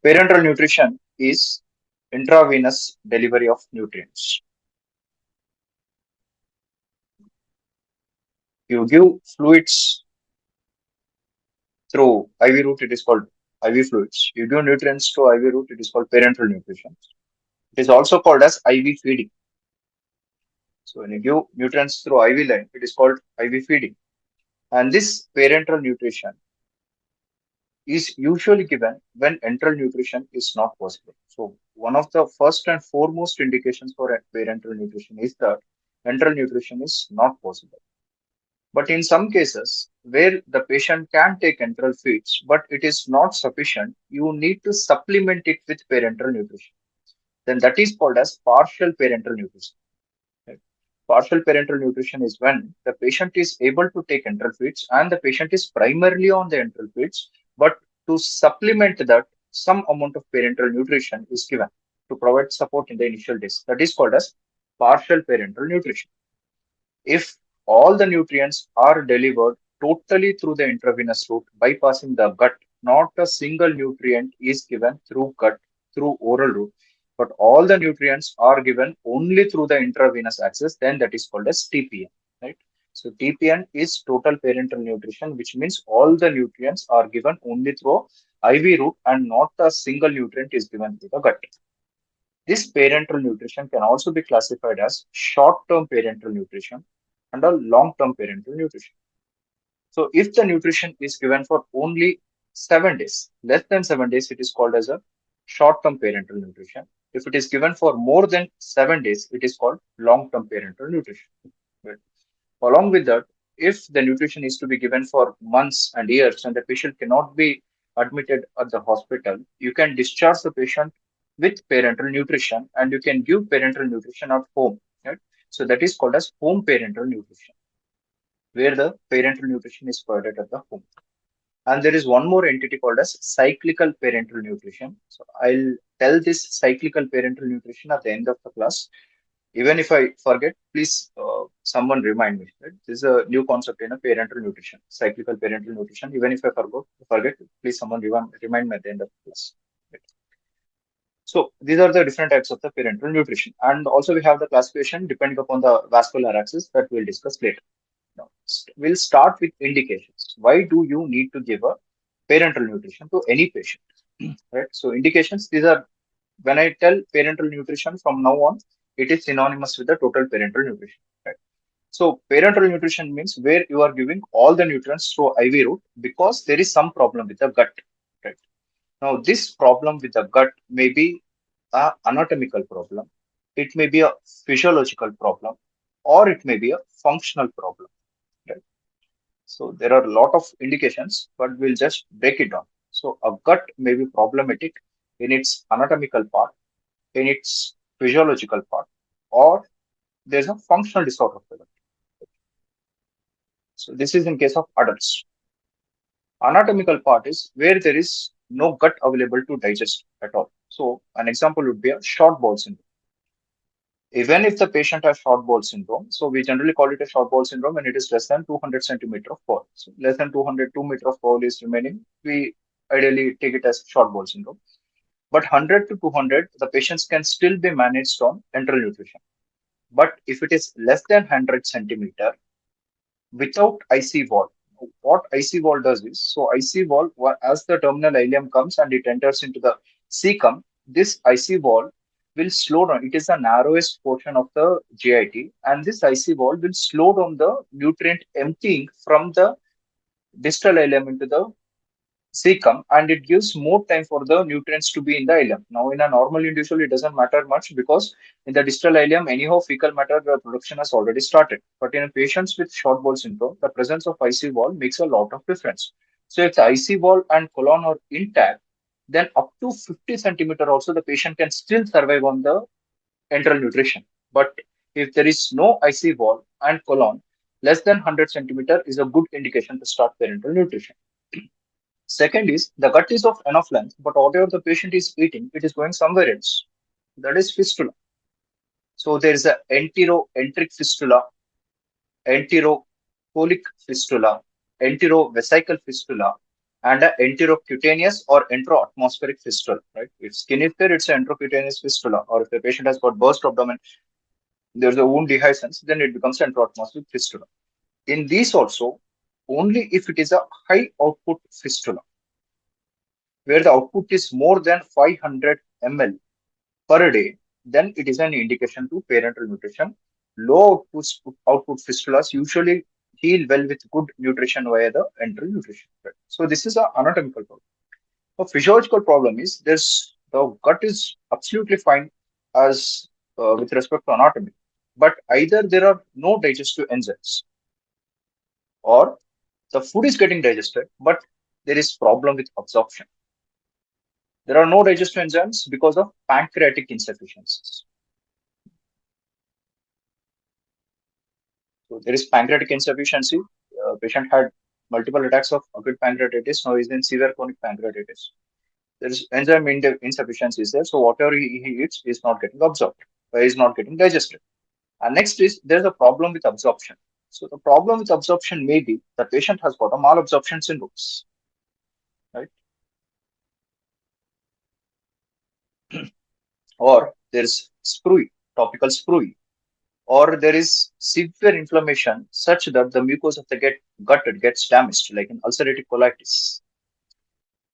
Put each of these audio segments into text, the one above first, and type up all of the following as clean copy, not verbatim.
Parenteral nutrition is intravenous delivery of nutrients. You give fluids through IV route, it is called IV fluids. You give nutrients through IV route, it is called parenteral nutrition. It is also called as IV feeding. So when you give nutrients through IV line, it is called IV feeding. And this parenteral nutrition is usually given when enteral nutrition is not possible. So one of the first and foremost indications for parenteral nutrition is that enteral nutrition is not possible. But in some cases where the patient can take enteral feeds, but it is not sufficient, you need to supplement it with parenteral nutrition. Then that is called as partial parenteral nutrition. Right? Partial parenteral nutrition is when the patient is able to take enteral feeds and the patient is primarily on the enteral feeds, but to supplement that, some amount of parenteral nutrition is given to provide support in the initial days. That is called as partial parenteral nutrition. If all the nutrients are delivered totally through the intravenous route, bypassing the gut, not a single nutrient is given through gut, through oral route, but all the nutrients are given only through the intravenous access, then that is called as TPN, right? So TPN is total parenteral nutrition, which means all the nutrients are given only through IV route and not a single nutrient is given through the gut. This parenteral nutrition can also be classified as short-term parenteral nutrition and a long-term parenteral nutrition. So if the nutrition is given for only 7 days, less than 7 days, it is called as a short-term parenteral nutrition. If it is given for more than 7 days, it is called long-term parenteral nutrition. Right. Along with that, if the nutrition is to be given for months and years and the patient cannot be admitted at the hospital, you can discharge the patient with parenteral nutrition and you can give parenteral nutrition at home. Right? So that is called as home parenteral nutrition, where the parenteral nutrition is provided at the home. And there is one more entity called as cyclical parenteral nutrition. So I'll tell this cyclical parenteral nutrition at the end of the class. Even if I forget, please someone remind me. Right? This is a new concept in a parental nutrition, cyclical parental nutrition. Even if I forget, please someone remind me at the end of the class. Right? So these are the different types of the parental nutrition, and also we have the classification depending upon the vascular axis that we'll discuss later. Now, we'll start with indications. Why do you need to give a parental nutrition to any patient? Right. So indications. These are when I tell parental nutrition from now on, it is synonymous with the total parental nutrition. Right? So parental nutrition means where you are giving all the nutrients through IV route because there is some problem with the gut. Right? Now this problem with the gut may be a anatomical problem, it may be a physiological problem, or it may be a functional problem. Right? So there are a lot of indications, but we'll just break it down. So a gut may be problematic in its anatomical part, in its physiological part, or there's a functional disorder of the gut. So this is in case of adults. Anatomical part is where there is no gut available to digest at all. So an example would be a short bowel syndrome. Even if the patient has short bowel syndrome, so we generally call it a short bowel syndrome when it is less than 200 centimeter of bowel. So less than 200, 2 meter of bowel is remaining. We ideally take it as short bowel syndrome. But 100 to 200, the patients can still be managed on enteral nutrition. But if it is less than 100 centimeter without IC wall, what IC wall does is, so IC wall, as the terminal ileum comes and it enters into the cecum, this IC wall will slow down. It is the narrowest portion of the GIT, and this IC wall will slow down the nutrient emptying from the distal ileum into the cecum, and it gives more time for the nutrients to be in the ileum. Now, in a normal individual, it doesn't matter much because in the distal ileum, anyhow, fecal matter production has already started. But in patients with short bowel syndrome, the presence of IC wall makes a lot of difference. So, if the IC wall and colon are intact, then up to 50 centimeter also the patient can still survive on the enteral nutrition. But if there is no IC wall and colon, less than 100 centimeter is a good indication to start parenteral nutrition. Second is the gut is of enough length, but whatever the patient is eating, it is going somewhere else. That is fistula. So there is a enteroenteric fistula, enterocolic fistula, enterovesical fistula, and a enterocutaneous or enteroatmospheric fistula, right? If skin is there, it's an enterocutaneous fistula. Or if the patient has got burst abdomen, there's a wound dehiscence, then it becomes enteroatmospheric fistula. In these also, only if it is a high output fistula, where the output is more than 500 ml per day, then it is an indication to parenteral nutrition. Low output fistulas usually heal well with good nutrition via the enteral nutrition. Right? So this is an anatomical problem. A physiological problem is the gut is absolutely fine as with respect to anatomy, but either there are no digestive enzymes or the food is getting digested, but there is problem with absorption. There are no digestive enzymes because of pancreatic insufficiencies. So there is pancreatic insufficiency. Patient had multiple attacks of acute pancreatitis. Now he's in severe chronic pancreatitis. There is enzyme insufficiency is there. So whatever he eats is not getting absorbed, is not getting digested. And next is there's a problem with absorption. So the problem with absorption may be the patient has got a malabsorption syndrome, right? Or there's sprue, topical sprue, or there is severe inflammation such that the mucosa of the gut gets damaged, like in ulcerative colitis.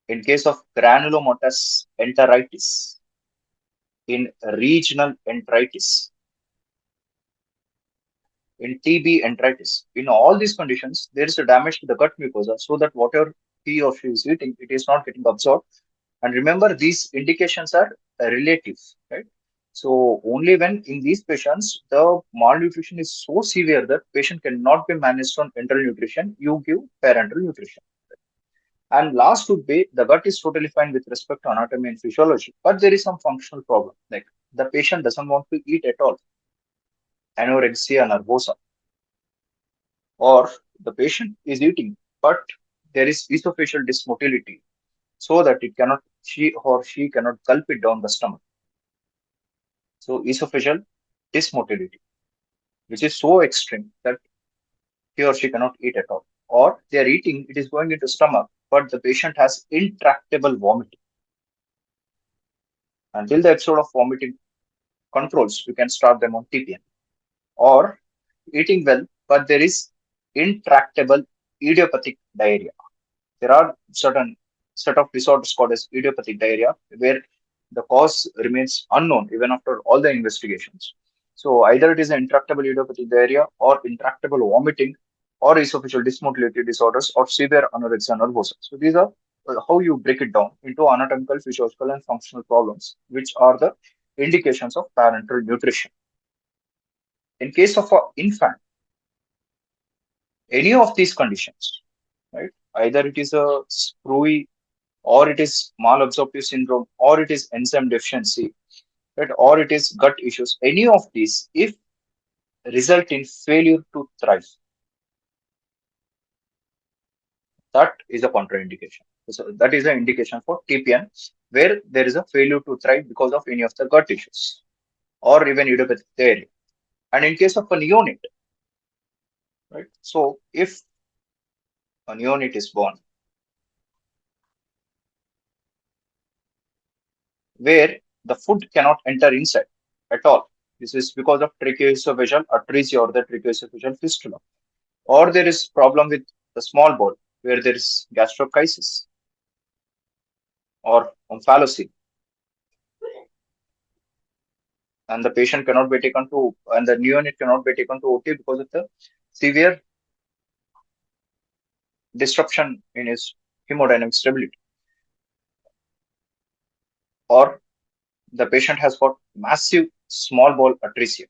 In case of granulomatous enteritis, in regional enteritis, in TB enteritis, in all these conditions, there is a damage to the gut mucosa so that whatever he or she is eating, it is not getting absorbed. And remember, these indications are relative, right? So only when in these patients the malnutrition is so severe that patient cannot be managed on enteral nutrition, you give parenteral nutrition. And last would be the gut is totally fine with respect to anatomy and physiology, but there is some functional problem. Like the patient doesn't want to eat at all, anorexia nervosa, or the patient is eating, but there is esophageal dysmotility, so that it cannot she cannot gulp it down the stomach. So esophageal dysmotility, which is so extreme that he or she cannot eat at all. Or they are eating, it is going into stomach, but the patient has intractable vomiting. Until the episode of vomiting controls, you can start them on TPN. Or eating well, but there is intractable idiopathic diarrhea. There are certain set of disorders called as idiopathic diarrhea, where the cause remains unknown even after all the investigations. So either it is an intractable idiopathic diarrhea or intractable vomiting or esophageal dysmotility disorders or severe anorexia nervosa. So these are how you break it down into anatomical, physiological, and functional problems, which are the indications of parenteral nutrition. In case of an infant, any of these conditions, right? Either it is a screwy or it is malabsorptive syndrome, or it is enzyme deficiency, right? Or it is gut issues. Any of these, if result in failure to thrive, that is a contraindication. So that is an indication for TPN, where there is a failure to thrive because of any of the gut issues or even idiopathic diarrhea. And in case of a neonate, right? So if a neonate is born where the food cannot enter inside at all, this is because of tracheoesophageal atresia or the tracheoesophageal fistula, or there is problem with the small bowel where there is gastrochysis or omphalocele, and the patient cannot be taken to and the neonate cannot be taken to OT because of the severe disruption in his hemodynamic stability, or the patient has got massive small bowel atresia,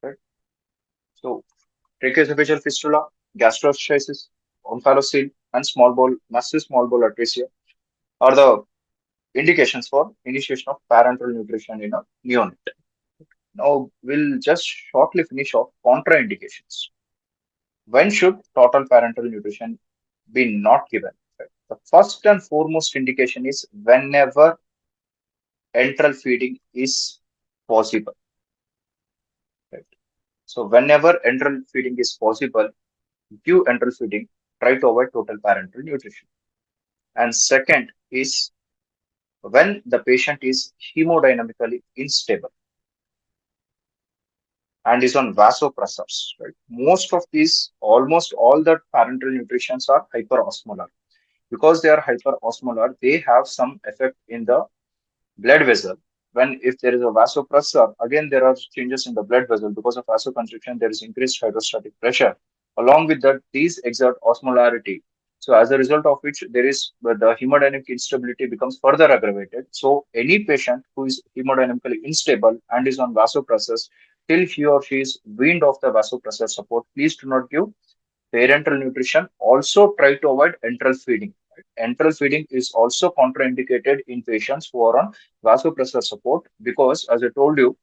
right? So tracheoesophageal fistula, gastroschisis, omphalocele, and massive small bowel atresia are the indications for initiation of parenteral nutrition in a neonate. Now, we'll just shortly finish off contraindications. When should total parenteral nutrition be not given? Right? The first and foremost indication is whenever enteral feeding is possible. Right? So, whenever enteral feeding is possible, give enteral feeding, try to avoid total parenteral nutrition. And second is when the patient is hemodynamically unstable and is on vasopressors. Right? Most of these, almost all the parenteral nutritions are hyperosmolar. Because they are hyperosmolar, they have some effect in the blood vessel. When if there is a vasopressor, again there are changes in the blood vessel because of vasoconstriction. There is increased hydrostatic pressure. Along with that, these exert osmolarity. So as a result of which, there is the hemodynamic instability becomes further aggravated. So any patient who is hemodynamically unstable and is on vasopressors till he or she is weaned off the vasopressor support, please do not give parenteral nutrition. Also try to avoid enteral feeding. Right? Enteral feeding is also contraindicated in patients who are on vasopressor support because, as I told you,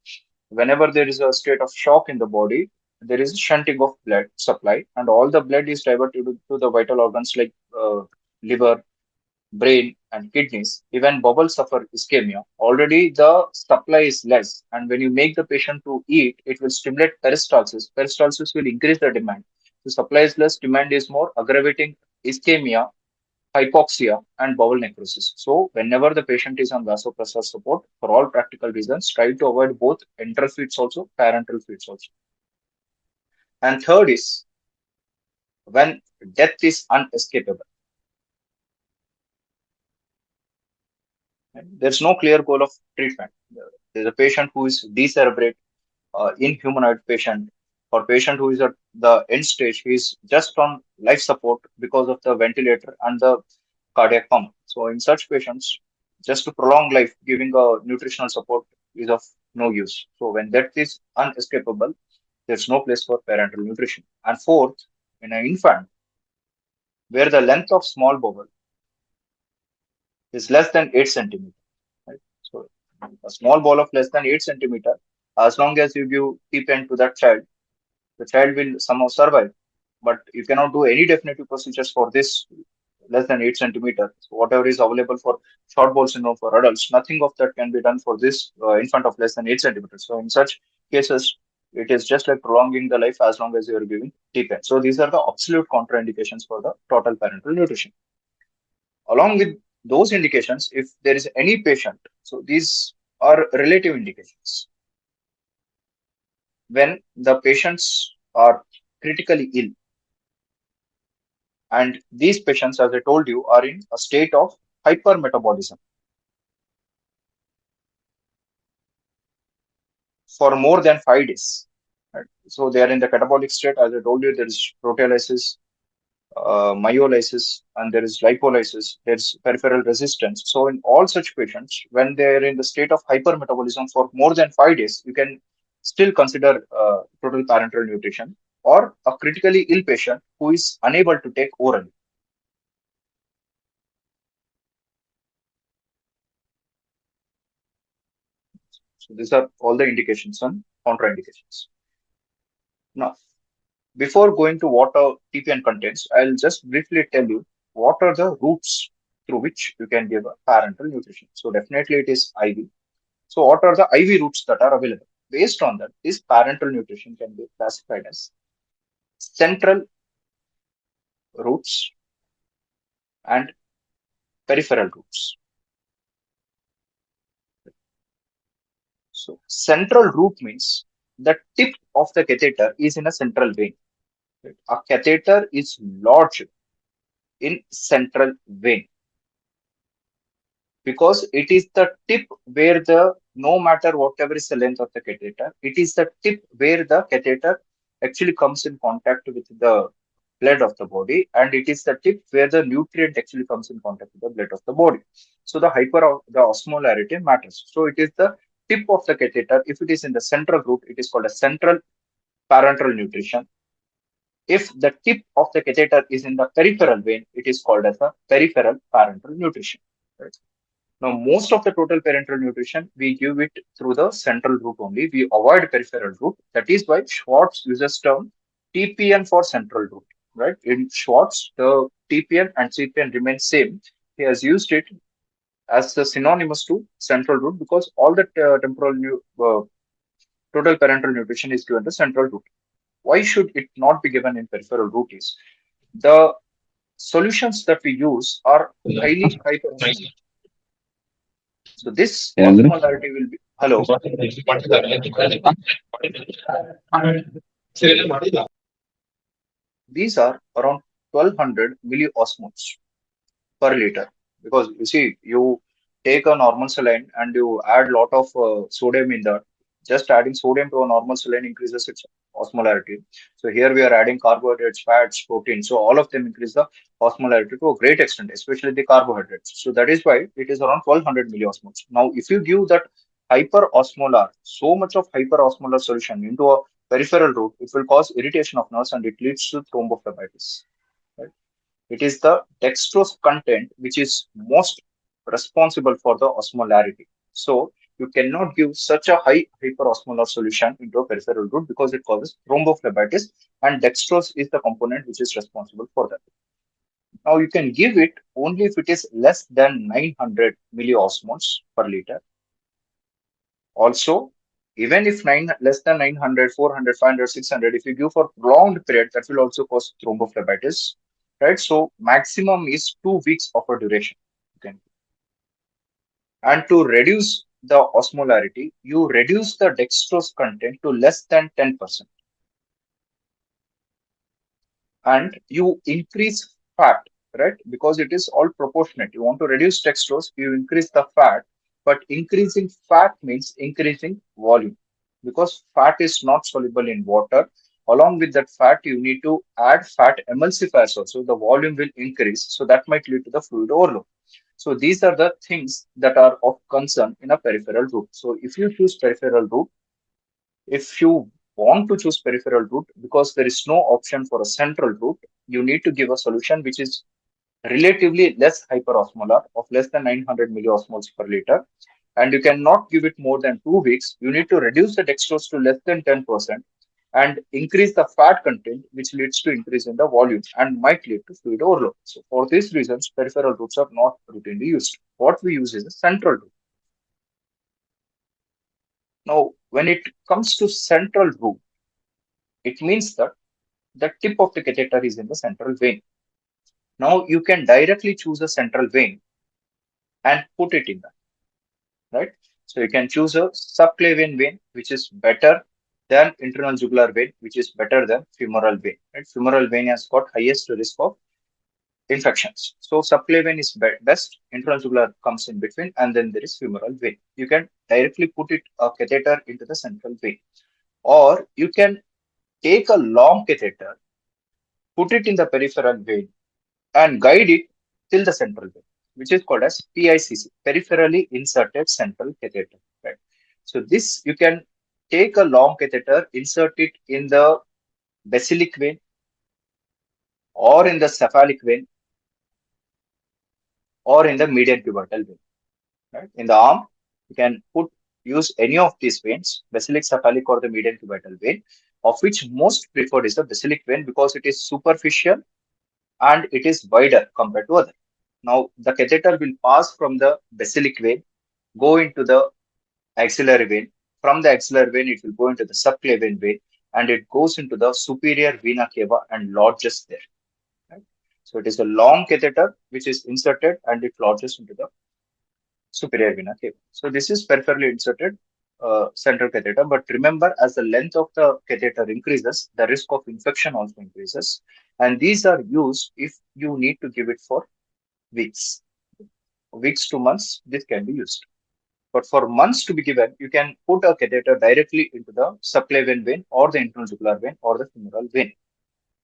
whenever there is a state of shock in the body, there is shunting of blood supply, and all the blood is diverted to the vital organs like liver, brain, and kidneys. Even bowel suffer ischemia. Already the supply is less, and when you make the patient to eat, it will stimulate peristalsis. Peristalsis will increase the demand. The supply is less, demand is more, aggravating ischemia, hypoxia, and bowel necrosis. So, whenever the patient is on vasopressor support, for all practical reasons, try to avoid both enteral feeds also, parenteral feeds also. And third is when death is unescapable. Right? There's no clear goal of treatment. There's a patient who is decerebrate, inhumanoid patient, or patient who is at the end stage, he is just on life support because of the ventilator and the cardiac pump. So in such patients, just to prolong life, giving a nutritional support is of no use. So when death is unescapable, there's no place for parenteral nutrition. And fourth, in an infant, where the length of small bowel is less than 8 centimeter. Right? So a small bowel of less than 8 centimeter, as long as you give TPN to that child, the child will somehow survive. But you cannot do any definitive procedures for this less than 8 centimeter. So whatever is available for short bowel syndrome for adults, nothing of that can be done for this infant of less than 8 centimeters. So in such cases, it is just like prolonging the life as long as you are giving TPN. So these are the absolute contraindications for the total parenteral nutrition. Along with those indications, if there is any patient, so these are relative indications. When the patients are critically ill, and these patients, as I told you, are in a state of hypermetabolism for more than 5 days. Right? So they are in the catabolic state. As I told you, there is proteolysis, myolysis, and there is lipolysis. There's peripheral resistance. So in all such patients, when they are in the state of hypermetabolism for more than 5 days, you can still consider total parenteral nutrition, or a critically ill patient who is unable to take orally. So these are all the indications and contraindications. Now, before going to what a TPN contains, I'll just briefly tell you what are the routes through which you can give a parenteral nutrition. So definitely it is IV. So what are the IV routes that are available? Based on that, this parenteral nutrition can be classified as central routes and peripheral routes. So central route means the tip of the catheter is in a central vein. Right? A catheter is lodged in central vein because it is the tip where the no matter whatever is the length of the catheter, it is the tip where the catheter actually comes in contact with the blood of the body, and it is the tip where the nutrient actually comes in contact with the blood of the body. So the osmolarity matters. So it is the tip of the catheter. If it is in the central route, it is called a central parenteral nutrition. If the tip of the catheter is in the peripheral vein, it is called as a peripheral parenteral nutrition. Right? Now, most of the total parenteral nutrition, we give it through the central route only. We avoid peripheral route. That is why Schwartz uses term TPN for central route. Right? In Schwartz, the TPN and CPN remain same. He has used it as the synonymous to central route because all the total parenteral nutrition is given the central route. Why should it not be given in peripheral route is the solutions that we use are highly hyperosmolar. So this osmolarity will be, hello, these are around 1200 milliosmoles per liter. Because you see, you take a normal saline and you add lot of sodium in that. Just adding sodium to a normal saline increases its osmolarity. So here we are adding carbohydrates, fats, protein. So all of them increase the osmolarity to a great extent, especially the carbohydrates. So that is why it is around 1200 milliosmoles. Now, if you give that hyperosmolar, so much of hyperosmolar solution into a peripheral route, it will cause irritation of nerves and it leads to thrombophlebitis. Right? It is the dextrose content which is most responsible for the osmolarity. So you cannot give such a high hyperosmolar solution into a peripheral route because it causes thrombophlebitis, and dextrose is the component which is responsible for that. Now you can give it only if it is less than 900 milliosmoles per liter. Also, even if less than 900, 400, 500, 600, if you give for prolonged period, that will also cause thrombophlebitis, right? So maximum is 2 weeks of a duration. Okay. And to reduce the osmolarity, you reduce the dextrose content to less than 10%. And you increase fat, right? Because it is all proportionate. You want to reduce dextrose, you increase the fat, but increasing fat means increasing volume because fat is not soluble in water. Along with that fat, you need to add fat emulsifiers also. The volume will increase, so that might lead to the fluid overload. So these are the things that are of concern in a peripheral route. So if you choose peripheral route, if you want to choose peripheral route because there is no option for a central route, you need to give a solution which is relatively less hyperosmolar of less than 900 milliosmoles per liter. And you cannot give it more than 2 weeks. You need to reduce the dextrose to less than 10% and increase the fat content, which leads to increase in the volume and might lead to fluid overload. So for these reasons, peripheral routes are not routinely used. What we use is a central route. Now, when it comes to central route, it means that the tip of the catheter is in the central vein. Now you can directly choose a central vein and put it in that, right? So you can choose a subclavian vein, which is better than internal jugular vein, which is better than femoral vein. Right? Femoral vein has got highest risk of infections. So subclavian is best, internal jugular comes in between, and then there is femoral vein. You can directly put it a catheter into the central vein, or you can take a long catheter, put it in the peripheral vein, and guide it till the central vein, which is called as PICC, peripherally inserted central catheter. Right? So this you can take a long catheter, insert it in the basilic vein or in the cephalic vein or in the median cubital vein. Right? In the arm, you can use any of these veins, basilic, cephalic, or the median cubital vein, of which most preferred is the basilic vein because it is superficial and it is wider compared to other. Now, the catheter will pass from the basilic vein, go into the axillary vein. From the axillary vein, it will go into the subclavian vein, and it goes into the superior vena cava and lodges there. Right? So it is a long catheter which is inserted and it lodges into the superior vena cava. So this is peripherally inserted central catheter. But remember, as the length of the catheter increases, the risk of infection also increases. And these are used if you need to give it for weeks. Weeks to months, this can be used. But for months to be given, you can put a catheter directly into the subclavian vein or the internal jugular vein or the femoral vein.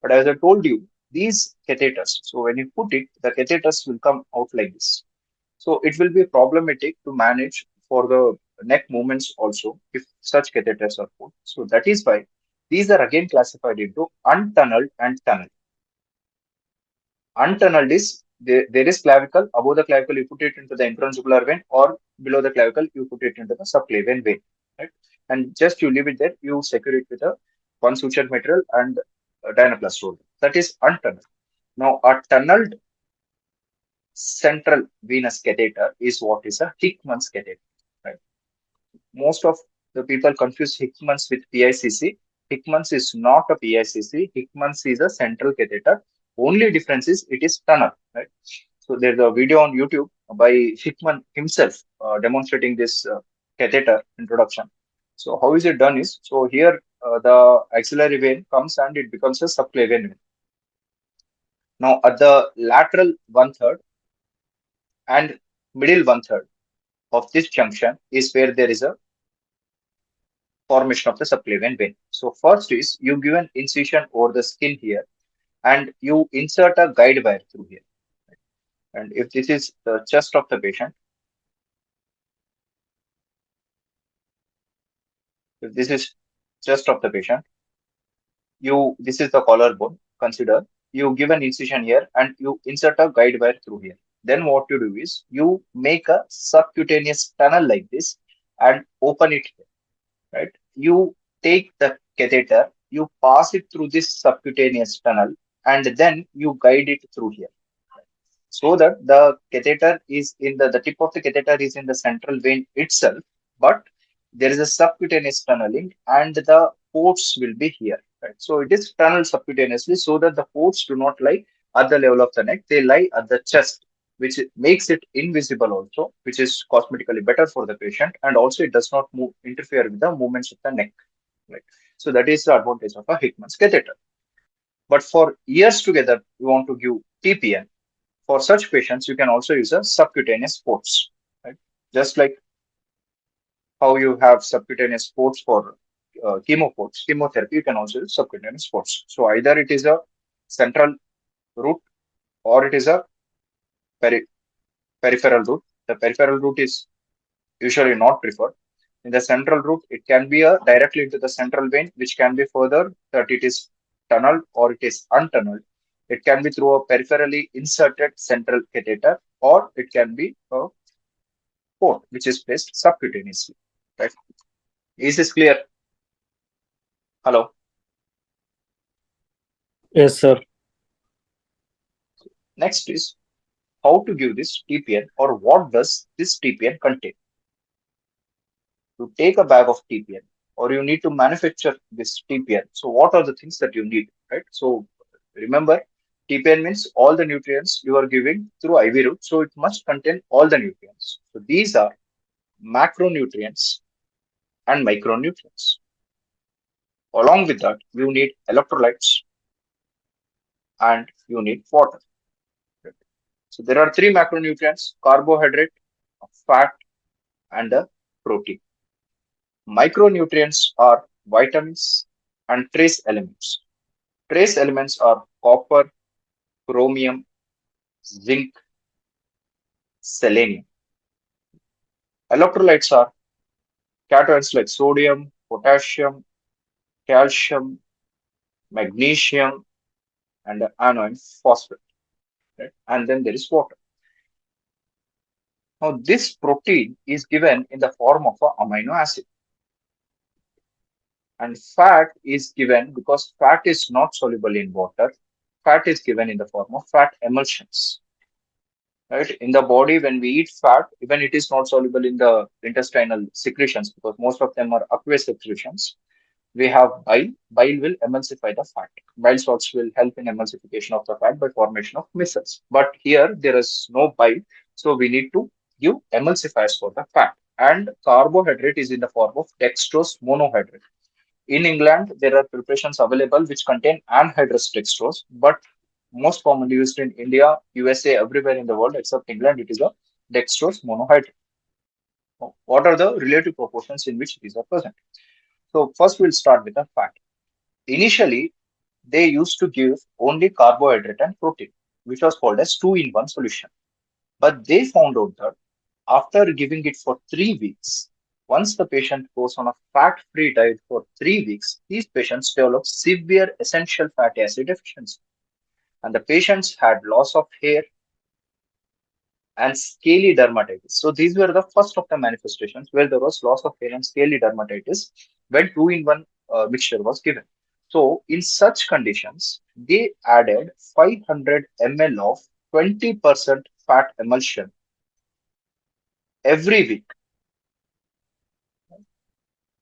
But as I told you, these catheters, so when you put it, the catheters will come out like this. So it will be problematic to manage for the neck movements also if such catheters are put. So that is why these are again classified into untunneled and tunneled. Untunneled is there is clavicle. Above the clavicle, you put it into the intrajugular vein, or below the clavicle, you put it into the subclavian vein. Right? And just you leave it there, you secure it with a one suture material and a dynaplast. That is untunneled. Now, a tunneled central venous catheter is what is a Hickman's catheter. Right? Most of the people confuse Hickman's with PICC. Hickman's is not a PICC. Hickman's is a central catheter. Only difference is it is tunnel, right? So there's a video on YouTube by Hickman himself demonstrating this catheter introduction. So how is it done is, so here the axillary vein comes and it becomes a subclavian vein. Now at the lateral one third and middle one third of this junction is where there is a formation of the subclavian vein. So first is you give an incision over the skin here and you insert a guide wire through here. And if this is the chest of the patient, if this is chest of the patient, this is the collarbone. Consider you give an incision here and you insert a guide wire through here. Then what you do is you make a subcutaneous tunnel like this and open it here, right? You take the catheter, you pass it through this subcutaneous tunnel, and then you guide it through here, so that the catheter is the tip of the catheter is in the central vein itself, but there is a subcutaneous tunneling and the ports will be here, right? So it is tunneled subcutaneously so that the ports do not lie at the level of the neck, they lie at the chest, which makes it invisible also, which is cosmetically better for the patient, and also it does not interfere with the movements of the neck, right? So that is the advantage of a Hickman's catheter. But for years together, you want to give TPN. For such patients, you can also use a subcutaneous ports, right? Just like how you have subcutaneous ports for chemotherapy, you can also use subcutaneous ports. So either it is a central route or it is a peri- peripheral route. The peripheral route is usually not preferred. In the central route, it can be a directly into the central vein, which can be further that it is tunneled or it is untunneled. It can be through a peripherally inserted central catheter, or it can be a port which is placed subcutaneously. Right? Is this clear? Hello. Yes, sir. Next is how to give this TPN, or what does this TPN contain? To take a bag of TPN, or you need to manufacture this TPN. So what are the things that you need, right? So remember, TPN means all the nutrients you are giving through IV route. So it must contain all the nutrients. So these are macronutrients and micronutrients. Along with that, you need electrolytes and you need water. So there are three macronutrients: carbohydrate, fat, and a protein. Micronutrients are vitamins and trace elements. Trace elements are copper, chromium, zinc, selenium. Electrolytes are cations like sodium, potassium, calcium, magnesium, and anion phosphate. Right? And then there is water. Now, this protein is given in the form of an amino acid, and fat is given because fat is not soluble in water. Fat is given in the form of fat emulsions. Right? In the body, when we eat fat, even it is not soluble in the intestinal secretions because most of them are aqueous secretions. We have bile. Bile will emulsify the fat. Bile salts will help in emulsification of the fat by formation of micelles. But here there is no bile, so we need to give emulsifiers for the fat. And carbohydrate is in the form of dextrose monohydrate. In England, there are preparations available which contain anhydrous dextrose, but most commonly used in India, USA, everywhere in the world except England, it is a dextrose monohydrate. What are the relative proportions in which these are present? So first we'll start with the fat. Initially, they used to give only carbohydrate and protein, which was called as two-in-one solution. But they found out that after giving it for 3 weeks, once the patient goes on a fat-free diet for 3 weeks, these patients develop severe essential fatty acid deficiency. And the patients had loss of hair and scaly dermatitis. So these were the first of the manifestations where there was loss of hair and scaly dermatitis when two-in-one mixture was given. So in such conditions, they added 500 ml of 20% fat emulsion every week.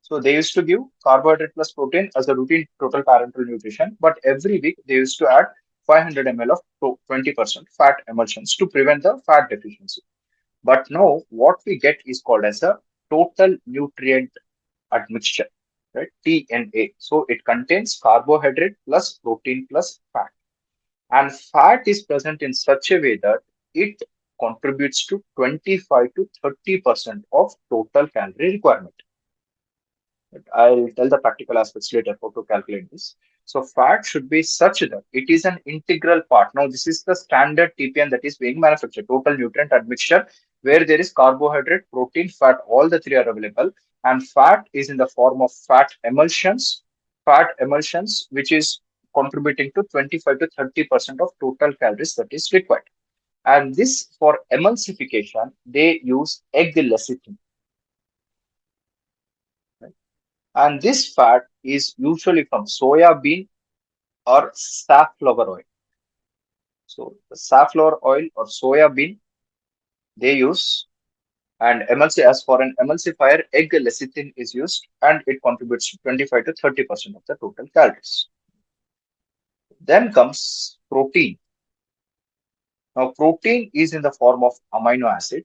So they used to give carbohydrate plus protein as a routine total parenteral nutrition, but every week they used to add 500 ml of 20% fat emulsions to prevent the fat deficiency. But now what we get is called as a total nutrient admixture, right? TNA. So it contains carbohydrate plus protein plus fat. And fat is present in such a way that it contributes to 25 to 30% of total calorie requirement. I'll tell the practical aspects later how to calculate this. So fat should be such that it is an integral part. Now, this is the standard TPN that is being manufactured, total nutrient admixture, where there is carbohydrate, protein, fat, all the three are available. And fat is in the form of fat emulsions, which is contributing to 25 to 30% of total calories that is required. And this for emulsification, they use egg lecithin. And this fat is usually from soya bean or safflower oil. So the safflower oil or soya bean they use, and as for an emulsifier, egg lecithin is used, and it contributes to 25 to 30% of the total calories. Then comes protein. Now protein is in the form of amino acid.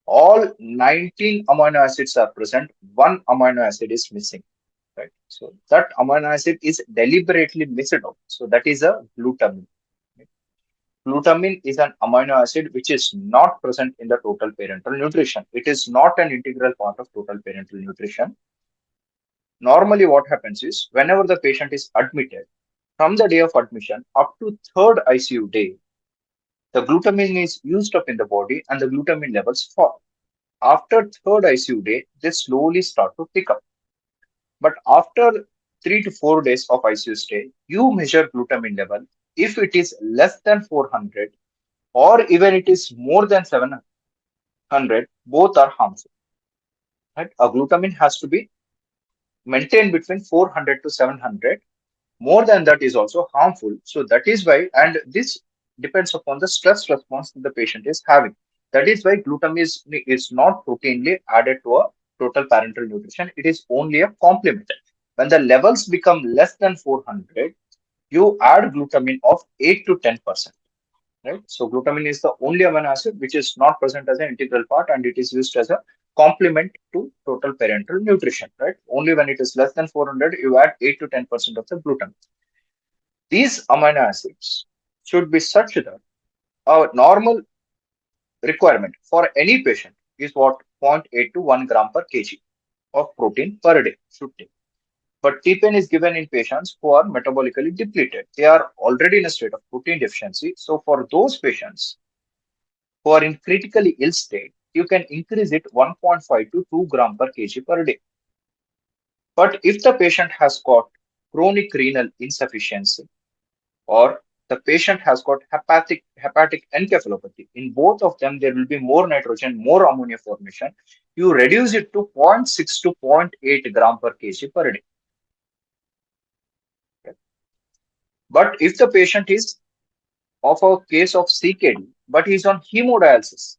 All 19 amino acids are present. One amino acid is missing. Right. So that amino acid is deliberately missed out. So that is a glutamine. Right. Glutamine is an amino acid which is not present in the total parenteral nutrition. It is not an integral part of total parenteral nutrition. Normally, what happens is whenever the patient is admitted, from the day of admission up to third ICU day, the glutamine is used up in the body and the glutamine levels fall. After third ICU day, they slowly start to pick up. But after 3 to 4 days of ICU stay, you measure glutamine level. If it is less than 400 or even it is more than 700, both are harmful. Right? A glutamine has to be maintained between 400 to 700. More than that is also harmful. So that is why, and this depends upon the stress response that the patient is having. That is why glutamine is not routinely added to a total parenteral nutrition. It is only a complement. When the levels become less than 400, you add glutamine of 8 to 10%. Right? So glutamine is the only amino acid which is not present as an integral part, and it is used as a complement to total parenteral nutrition. Right? Only when it is less than 400, you add 8 to 10% of the glutamine. These amino acids should be such that our normal requirement for any patient is what, zero point 0.8 to 1 gram per kg of protein per day should take. But TPN is given in patients who are metabolically depleted. They are already in a state of protein deficiency. So for those patients who are in critically ill state, you can increase it 1.5 to 2 gram per kg per day. But if the patient has got chronic renal insufficiency or the patient has got hepatic encephalopathy, in both of them there will be more nitrogen, more ammonia formation. You reduce it to 0.6 to 0.8 gram per kg per day. Okay. But if the patient is of a case of CKD, but he is on hemodialysis,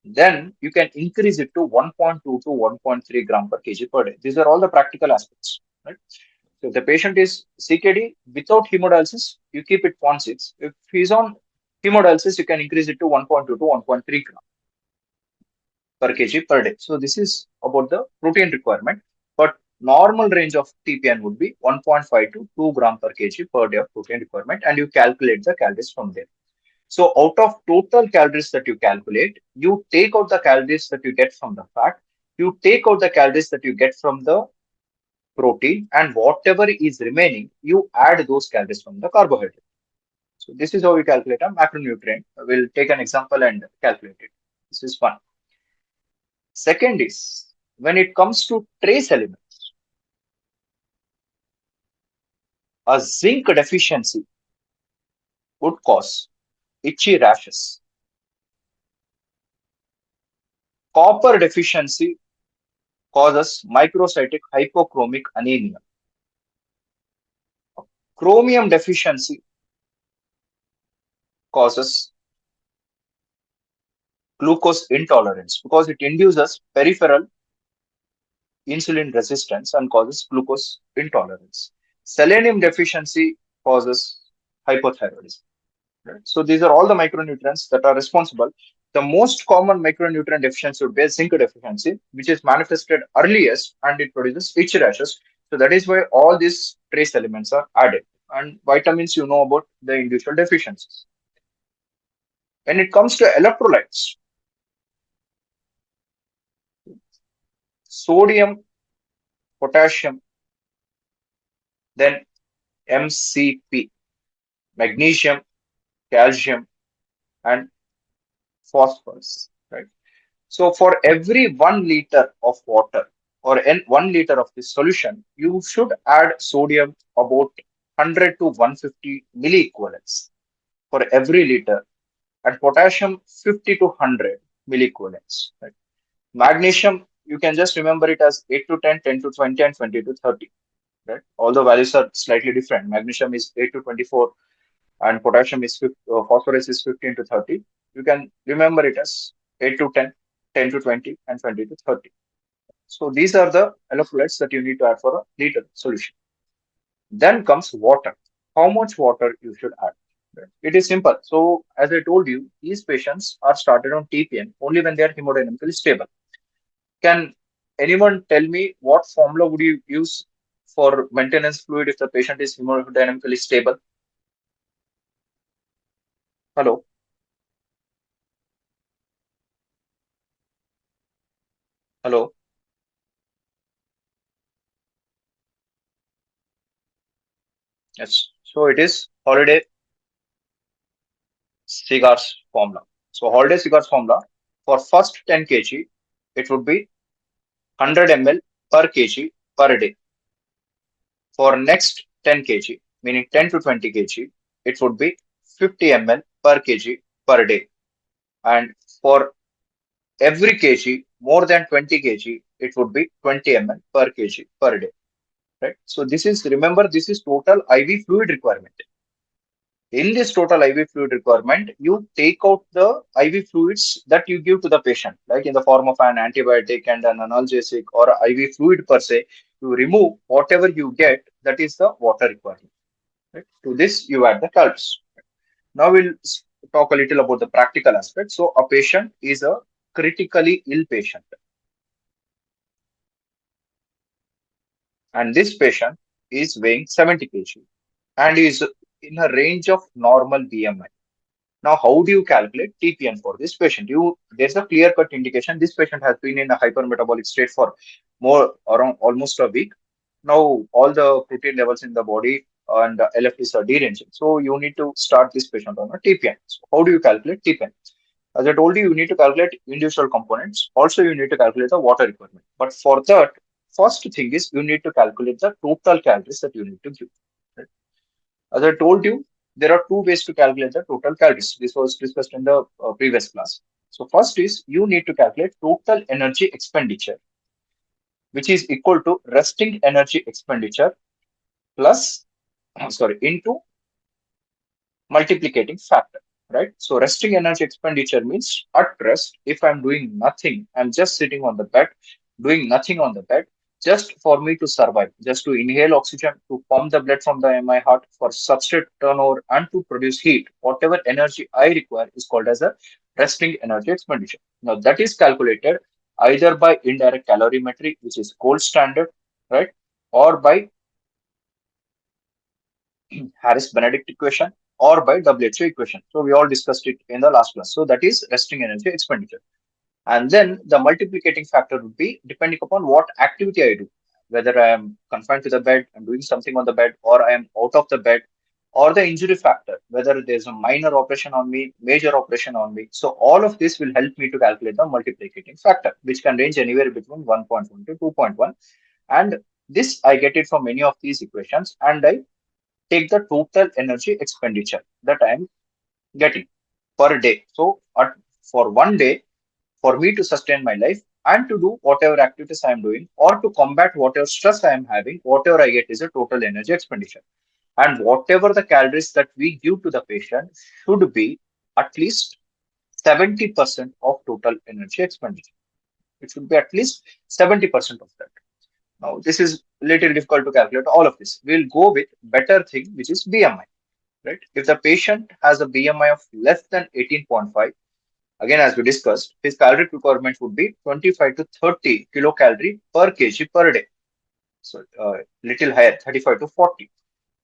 then you can increase it to 1.2 to 1.3 gram per kg per day. These are all the practical aspects. Right? So if the patient is CKD without hemodialysis, you keep it 0.6. If he's on hemodialysis, you can increase it to 1.2 to 1.3 gram per kg per day. So this is about the protein requirement. But normal range of TPN would be 1.5 to 2 gram per kg per day of protein requirement, and you calculate the calories from there. So out of total calories that you calculate, you take out the calories that you get from the fat, you take out the calories that you get from the protein, and whatever is remaining, you add those calories from the carbohydrate. So this is how we calculate a macronutrient. We'll take an example and calculate it. This is one. Second is when it comes to trace elements, a zinc deficiency would cause itchy rashes. Copper deficiency causes microcytic hypochromic anemia. Chromium deficiency causes glucose intolerance because it induces peripheral insulin resistance and causes glucose intolerance. Selenium deficiency causes hypothyroidism. Right? So these are all the micronutrients that are responsible. The most common micronutrient deficiency would be a zinc deficiency, which is manifested earliest and it produces itch rashes. So that is why all these trace elements are added. And vitamins, you know about the individual deficiencies. When it comes to electrolytes, sodium, potassium, then MCP, magnesium, calcium, and phosphorus. Right. So for every 1 liter of water or 1 liter of this solution, you should add sodium about 100 to 150 milliequivalents for every liter, and potassium 50 to 100 milliequivalents. Right? Magnesium, you can just remember it as 8 to 10, 10 to 20, and 20 to 30. Right? All the values are slightly different. Magnesium is 8 to 24, and potassium is phosphorus is 15 to 30. You can remember it as 8 to 10, 10 to 20, and 20 to 30. So these are the electrolytes that you need to add for a liter solution. Then comes water. How much water you should add? Right? It is simple. So as I told you, these patients are started on TPN only when they are hemodynamically stable. Can anyone tell me what formula would you use for maintenance fluid if the patient is hemodynamically stable? Hello. Hello. Yes. So it is holiday cigars formula. So holiday cigars formula for first 10 kg, it would be 100 ml per kg per day. For next 10 kg, meaning 10 to 20 kg, it would be 50 ml per kg per day. And for every kg more than 20 kg, it would be 20 ml per kg per day. Right. So this is, remember, this is total IV fluid requirement. In this total IV fluid requirement, you take out the IV fluids that you give to the patient, like in the form of an antibiotic and an analgesic or IV fluid per se. You remove whatever you get, that is the water requirement. Right? To this, you add the calories. Now we'll talk a little about the practical aspect. So a patient is a critically ill patient, and this patient is weighing 70 kg and is in a range of normal BMI. Now, how do you calculate TPN for this patient? There's a clear-cut indication this patient has been in a hypermetabolic state for more around almost a week. Now, all the protein levels in the body and LFTs are deranging. So you need to start this patient on a TPN. So how do you calculate TPN? As I told you, you need to calculate individual components. Also, you need to calculate the water requirement. But for that, first thing is you need to calculate the total calories that you need to give. Right? As I told you, there are two ways to calculate the total calories. This was discussed in the previous class. So first is you need to calculate total energy expenditure, which is equal to resting energy expenditure plus, sorry, into multiplicating factor, right? So resting energy expenditure means at rest, if I'm doing nothing, I'm just sitting on the bed, doing nothing on the bed, just for me to survive, just to inhale oxygen, to pump the blood from my heart for substrate turnover and to produce heat, whatever energy I require is called as a resting energy expenditure. Now that is calculated either by indirect calorimetry, which is gold standard, right? Or by Harris-Benedict equation or by WHO equation. So we all discussed it in the last class. So that is resting energy expenditure. And then the multiplicating factor would be depending upon what activity I do, whether I am confined to the bed, I'm doing something on the bed, or I am out of the bed, or the injury factor, whether there's a minor operation on me, major operation on me. So all of this will help me to calculate the multiplicating factor, which can range anywhere between 1.1 to 2.1. And this I get it from any of these equations, and I take the total energy expenditure that I am getting per day. So for one day, for me to sustain my life and to do whatever activities I am doing or to combat whatever stress I am having, whatever I get is a total energy expenditure. And whatever the calories that we give to the patient should be at least 70% of total energy expenditure. It should be at least 70% of that. Now, this is little difficult to calculate all of this. We'll go with better thing, which is BMI, right? If the patient has a BMI of less than 18.5, again, as we discussed, his caloric requirement would be 25 to 30 kilocalorie per kg per day. So, little higher, 35 to 40.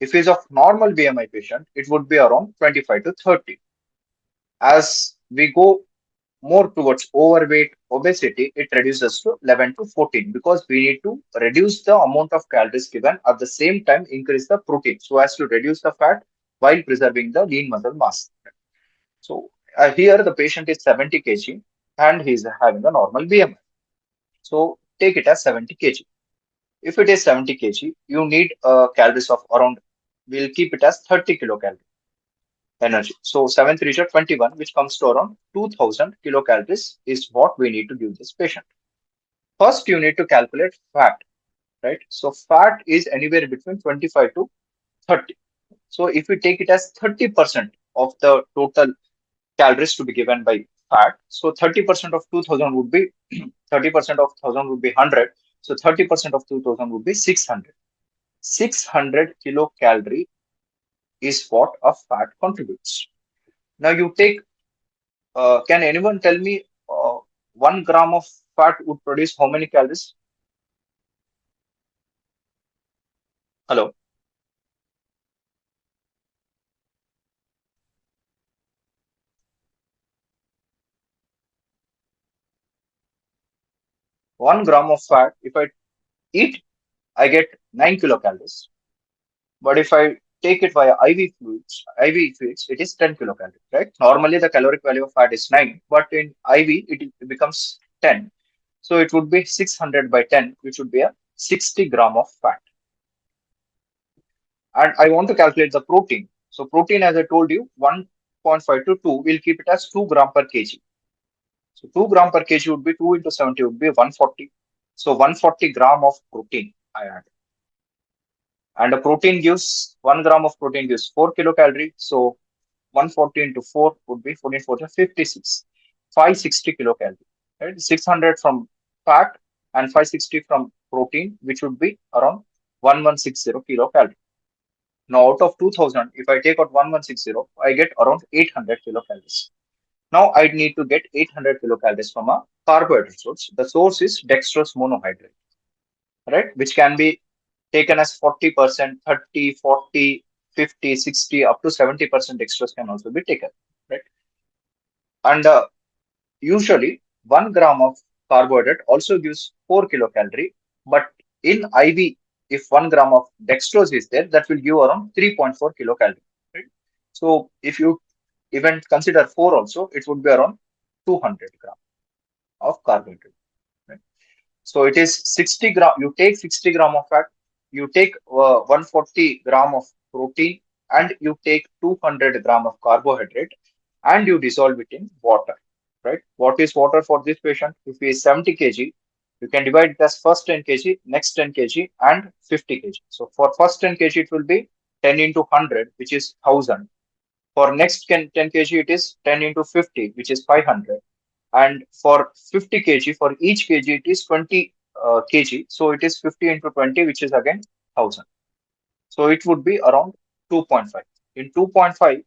If he's of normal BMI patient, it would be around 25 to 30. As we go more towards overweight, obesity, it reduces to 11 to 14 because we need to reduce the amount of calories given at the same time increase the protein so as to reduce the fat while preserving the lean muscle mass. So here the patient is 70 kg and he's having a normal BMI. So take it as 70 kg. If it is 70 kg, you need calories of around, we'll keep it as 30 kilocalories energy. So 7 3 are 21, which comes to around 2000 kilocalories is what we need to give this patient. First, you need to calculate fat, right? So fat is anywhere between 25 to 30. So if we take it as 30% of the total calories to be given by fat, so 30% of 2000 would be 30% of 1000 would be 100. So 30% of 2000 would be 600. 600 kilocalorie is what a fat contributes. Now you take, can anyone tell me 1 gram of fat would produce how many calories? Hello, 1 gram of fat, if I eat, I get 9 kilocalories. But if I take it via IV fluids, it is 10 kilocalories, right? Normally, the caloric value of fat is 9, but in IV, it becomes 10. So it would be 600 by 10, which would be a 60 gram of fat. And I want to calculate the protein. So protein, as I told you, 1.5 to 2, we'll keep it as 2 gram per kg. So 2 gram per kg would be 2 into 70 would be 140. So 140 gram of protein I add. And a protein gives 1 gram of protein gives 4 kilocalorie. So 140 into 4 would be 14, 14, 56. 560 kilocalorie. Right? 600 from fat and 560 from protein, which would be around 1160 kilocalorie. Now, out of 2000, if I take out 1160, I get around 800 kilocalories. Now, I need to get 800 kilocalories from a carbohydrate source. The source is dextrose monohydrate, right? Which can be taken as 40%, 30, 40, 50, 60, up to 70% dextrose can also be taken, right? And usually 1 gram of carbohydrate also gives 4 kilocalorie, but in IV, if 1 gram of dextrose is there, that will give around 3.4 kilocalorie, right? So if you even consider 4 also, it would be around 200 gram of carbohydrate. Right? So it is 60 gram. You take 60 gram of fat, you take 140 gram of protein, and you take 200 gram of carbohydrate, and you dissolve it in water. Right? What is water for this patient? If he is 70 kg, you can divide it as first 10 kg, next 10 kg, and 50 kg. So for first 10 kg, it will be 10 into 100, which is 1000. For next 10 kg, it is 10 into 50, which is 500. And for 50 kg, for each kg, it is 20 kg. So it is 50 into 20, which is again 1000. So it would be around 2.5. In 2.5,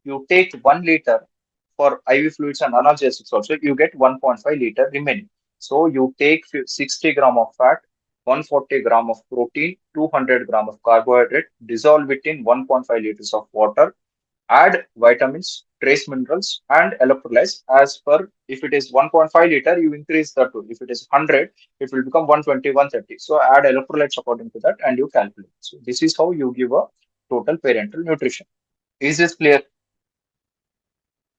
you take 1 liter for IV fluids and analgesics also, you get 1.5 liter remaining. So you take 60 gram of fat, 140 gram of protein, 200 gram of carbohydrate, dissolve it in 1.5 liters of water, add vitamins, trace minerals, and electrolytes as per. If it is 1.5 liter, you increase that to. If it is 100, it will become 120, 130. So add electrolytes according to that and you calculate. So this is how you give a total parental nutrition. Is this clear?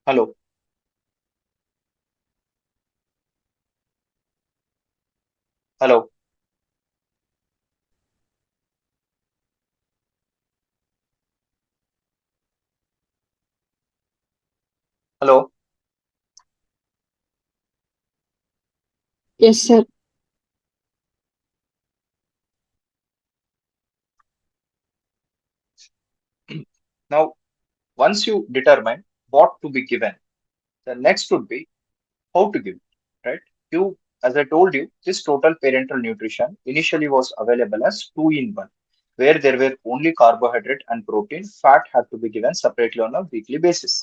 Hello? Hello? Hello? Yes, sir. Now, once you determine what to be given, the next would be how to give it, right? You as I told you, this total parental nutrition initially was available as two in one, where there were only carbohydrate and protein. Fat had to be given separately on a weekly basis.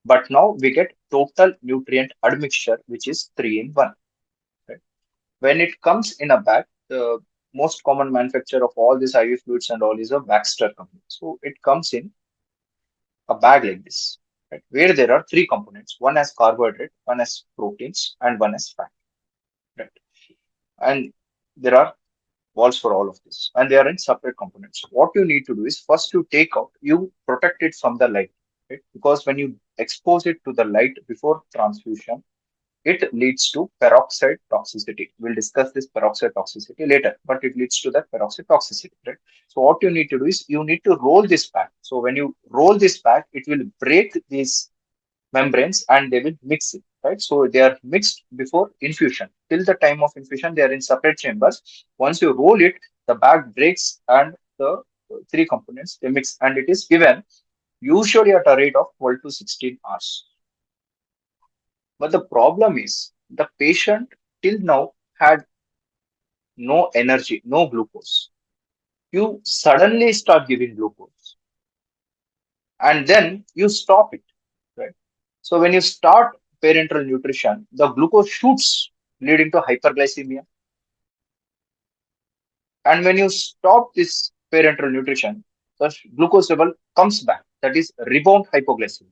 But now we get total nutrient admixture, which is three in one. Right? When it comes in a bag, the most common manufacturer of all these IV fluids and all is a Baxter company. So it comes in a bag like this, right? Where there are three components. One has carbohydrate, one has proteins, and one has fat. Right? And there are walls for all of this, and they are in separate components. What you need to do is first you take out, you protect it from the light, right? Because when you expose it to the light before transfusion, it leads to peroxide toxicity. We'll discuss this peroxide toxicity later, but it leads to that peroxide toxicity, right? So what you need to do is you need to roll this back. So when you roll this back, it will break these membranes and they will mix it, right? So they are mixed before infusion. Till the time of infusion, they are in separate chambers. Once you roll it, the bag breaks and the three components they mix, and it is given usually at a rate of 12 to 16 hours. But the problem is the patient till now had no energy, no glucose. You suddenly start giving glucose and then you stop it, right? So when you start parenteral nutrition, the glucose shoots, leading to hyperglycemia. And when you stop this parenteral nutrition, the glucose level comes back. That is rebound hypoglycemia.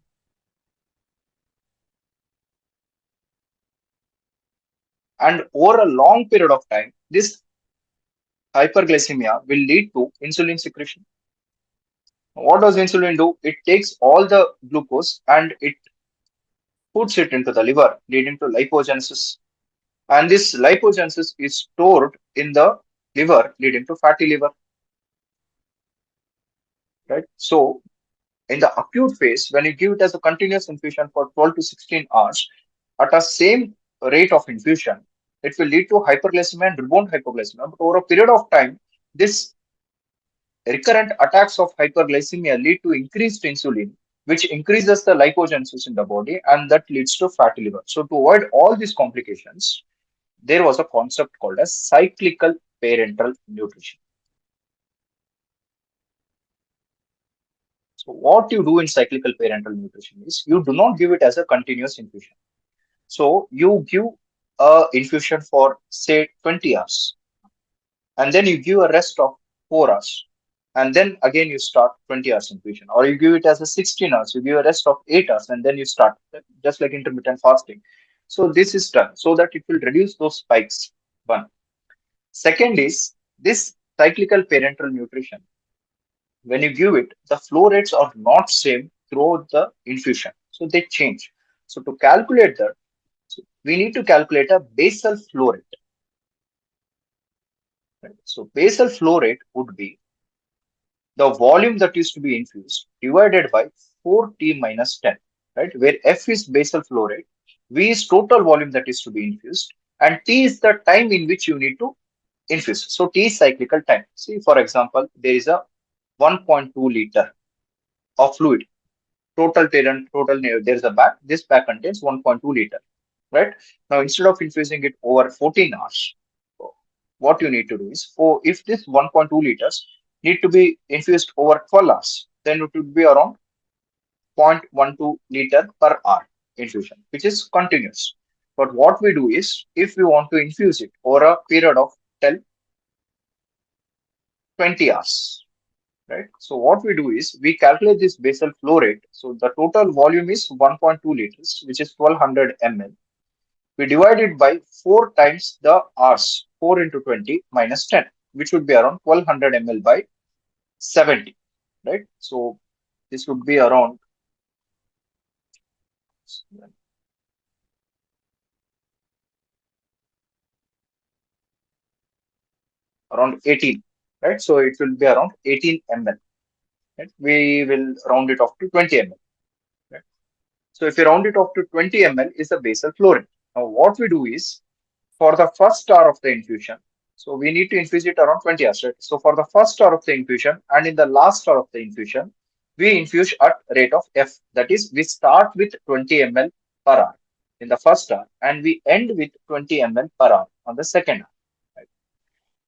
And over a long period of time, this hyperglycemia will lead to insulin secretion. What does insulin do? It takes all the glucose and it puts it into the liver, leading to lipogenesis. And this lipogenesis is stored in the liver, leading to fatty liver. Right? So, in the acute phase, when you give it as a continuous infusion for 12 to 16 hours at a same rate of infusion, it will lead to hyperglycemia and rebound hypoglycemia. But over a period of time, this recurrent attacks of hyperglycemia lead to increased insulin, which increases the lipogenesis in the body, and that leads to fatty liver. So, to avoid all these complications, there was a concept called as cyclical parenteral nutrition. So, what you do in cyclical parenteral nutrition is you do not give it as a continuous infusion. So, you give a infusion for say 20 hours, and then you give a rest of 4 hours, and then again you start 20 hours infusion, or you give it as a 16 hours, you give a rest of 8 hours, and then you start just like intermittent fasting. So, this is done so that it will reduce those spikes. One. Second is this cyclical parenteral nutrition. When you give it, the flow rates are not same throughout the infusion. So they change. So to calculate that, so we need to calculate a basal flow rate. Right? So basal flow rate would be the volume that is to be infused divided by 4t minus 10, right? Where F is basal flow rate, V is total volume that is to be infused, and T is the time in which you need to infuse. So T is cyclical time. See, for example, there is a 1.2 liter of fluid. There's a bag. This bag contains 1.2 liter, right? Now, instead of infusing it over 14 hours, what you need to do is, for if this 1.2 liters need to be infused over 12 hours, then it would be around 0.12 liter per hour infusion, which is continuous. But what we do is, if we want to infuse it over a period of 10, 20 hours, right? So what we do is we calculate this basal flow rate. So the total volume is 1.2 liters, which is 1200 ml. We divide it by 4 times the hours, 4 into 20 minus 10, which would be around 1200 ml by 70, right? So this would be around 18, right? So it will be around 18 ml. Right? We will round it off to 20 ml. Right? So if you round it off to 20 ml is the basal flow rate. Now what we do is for the first hour of the infusion, so we need to infuse it around 20 hours, right? So for the first hour of the infusion and in the last hour of the infusion, we infuse at rate of F. That is, we start with 20 ml per hour. in the first hour, and we end with 20 ml per hour on the second hour. Right?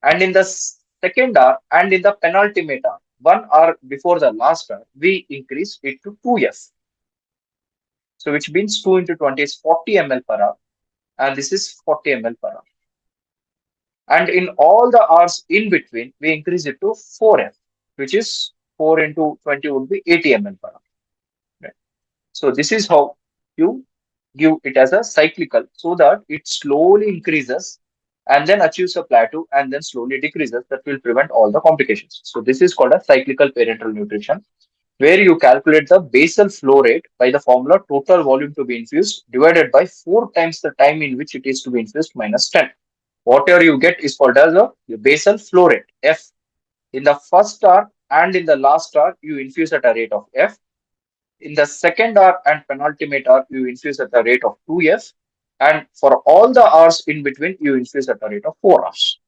And in the second hour and in the penultimate hour, 1 hour before the last hour, we increase it to 2F. So which means 2 into 20 is 40 ml per hour, and this is 40 ml per hour. And in all the hours in between, we increase it to 4F, which is 4 into 20 would be 80 ml per hour. Right? So this is how you give it as a cyclical so that it slowly increases and then achieves a plateau and then slowly decreases. That will prevent all the complications. So this is called a cyclical parenteral nutrition, where you calculate the basal flow rate by the formula total volume to be infused divided by 4 times the time in which it is to be infused minus 10. Whatever you get is called as the basal flow rate, F. In the first hour and in the last hour, you infuse at a rate of F. In the second hour and penultimate hour, you infuse at a rate of 2F. And for all the hours in between, you infuse at a rate of 4 hours,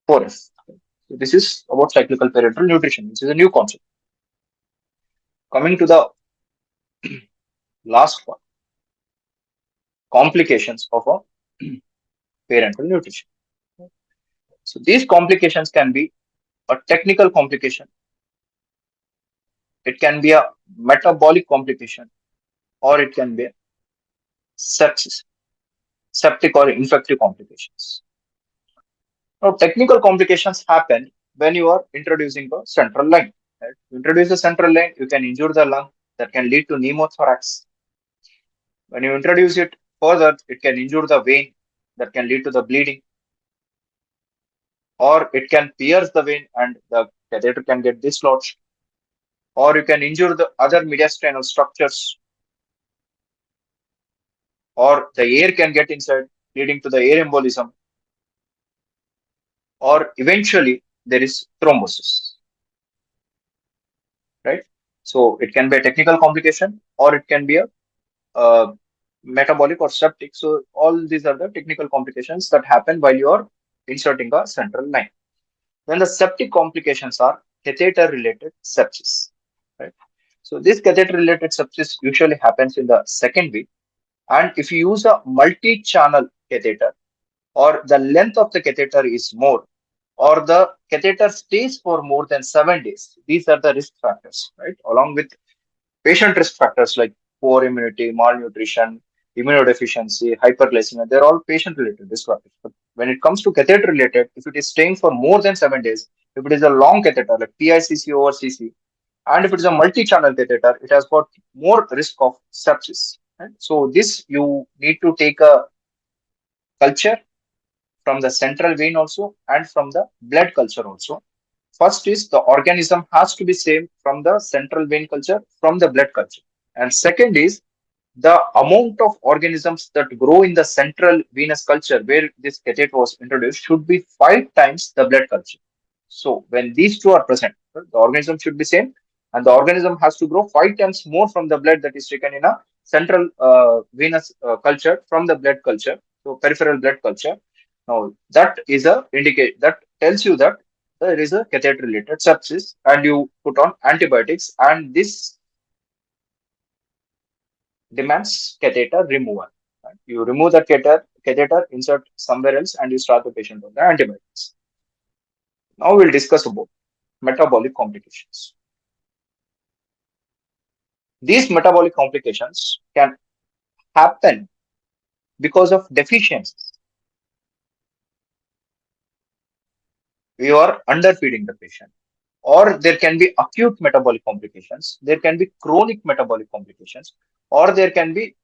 4F. So this is about cyclical parenteral nutrition, which is a new concept. Coming to the last one, complications of a parenteral nutrition. So these complications can be a technical complication, it can be a metabolic complication, or it can be a sepsis, septic or infective complications. Now, technical complications happen when you are introducing a central line. Right? You introduce a central line, you can injure the lung, that can lead to pneumothorax. When you introduce it further, it can injure the vein, that can lead to the bleeding, or it can pierce the vein and the catheter can get dislodged, or you can injure the other mediastinal structures, or the air can get inside, leading to the air embolism, or eventually there is thrombosis, right? So it can be a technical complication or it can be a metabolic or septic. So all these are the technical complications that happen while you are inserting a central line. Then the septic complications are catheter-related sepsis, right? So this catheter-related sepsis usually happens in the second week, and if you use a multi-channel catheter, or the length of the catheter is more, or the catheter stays for more than 7 days. These are the risk factors, right? Along with patient risk factors like poor immunity, malnutrition, immunodeficiency, hyperglycemia, they're all patient related risk factors. But when it comes to catheter related, if it is staying for more than 7 days, if it is a long catheter like PICC over CC, and if it is a multi-channel catheter, it has got more risk of sepsis. Right? So this you need to take a culture from the central vein also and from the blood culture also. First is the organism has to be same from the central vein culture, from the blood culture. And second is the amount of organisms that grow in the central venous culture where this catheter was introduced should be 5 times the blood culture. So when these two are present, the organism should be same and the organism has to grow 5 times more from the blood that is taken in a central venous culture from the blood culture, so peripheral blood culture. Now that is a indicate that tells you that there is a catheter related sepsis and you put on antibiotics and this demands catheter removal. Right? You remove the catheter, insert somewhere else and you start the patient on the antibiotics. Now we'll discuss about metabolic complications. These metabolic complications can happen because of deficiencies. You are underfeeding the patient. Or there can be acute metabolic complications, there can be chronic metabolic complications, or there can be